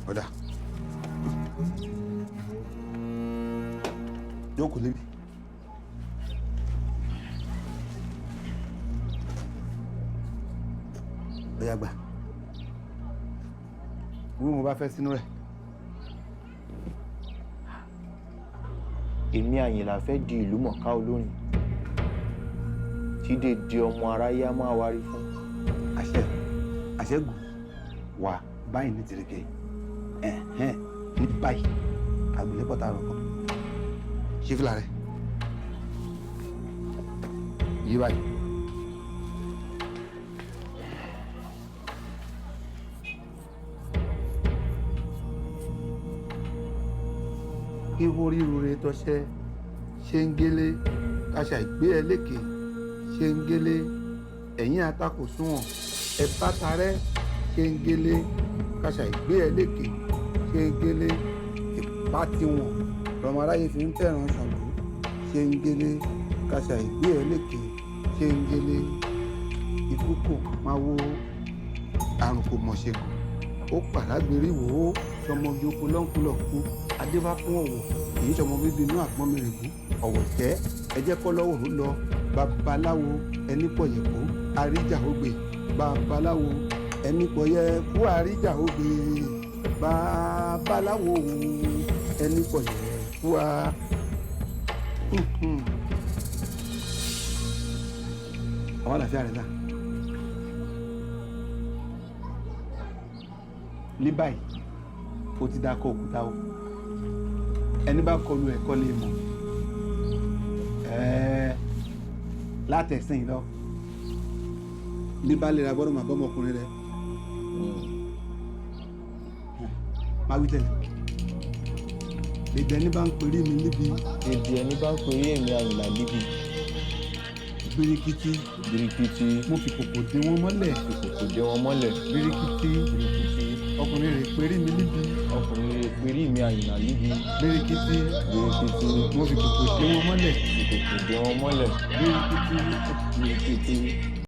ọ̀dà jókòó lébi. ọ̀yà gbà bí mo bá fẹ́ sínú rẹ̀. èmi Àyìnlá fẹ́ di ìlú mọ̀ká olórin tí dèdè ọmọ aráyé á máa wárí fún. àṣẹ́gun wà báyìí ní tìrìkẹ́ ní báyìí àgbélépọ̀ tá a rọ̀ kọ́ ṣé fìlà rẹ̀ yí báyìí. ihò ríru re tọ́ṣẹ́ ṣéńgélé kàṣà ìgbé ẹ lékè ṣéńgélé ẹ̀yìn atakò súnwọ̀n ẹ bá tarẹ́ ṣéńgélé kàṣà ìgbé ẹ lékè ṣéńgélé ìpá tiwọn lọmọ aráyé fi ń tẹ̀ràn Ṣàngó ṣéńgélé kàṣà ìgbé ẹ lékè ṣéńgélé ikú kò máa wo àrùn kò mọ̀ ṣègùn ó pàdágbérí wò ó sọmọge oko lọ́nkúlọ̀kú adébá fún ọ̀wọ̀ èyí sọmọ bíbí inú àpọ́n mèrèkú ọ̀wọ̀ tẹ́ ẹ jẹ́ kọ́ lọ́wọ́ ló lọ babaláwo ẹni pọ̀yẹ̀ kó àríjà ògbè babaláwo ẹni pọ̀yẹ̀ kó àríjà ògbè babaláwo ẹni pọ̀yẹ̀ kó a. àwọn àlàáfíà rẹ̀ dà. ní báyìí ó ti dákọ̀ òkúta o ẹni bá kọlu ẹ̀kọ́ lè mọ̀ látẹ̀sìn lọ ní bá lè ra gbọ́dọ̀ máa bọ́ ọmọkùnrin rẹ máa wí tẹ̀lé èdè ẹni bá ń perí mi níbi. èdè ẹni bá ń perí èmi Àyìnlá níbi. birikiti. birikiti. mo fi kòkò dé wọn mọ́lẹ̀. fi kòkò dé wọn mọ́lẹ̀. birikiti. birikiti. ọkùnrin rẹ̀ perí mi níbi. ọkùnrin rẹ̀ perí mi Àyìnlá níbi. birikiti. birikiti. mo fi kòkò dé wọn mọ́lẹ̀. fi kòkò dé wọn mọ́lẹ̀. birikiti. birikiti.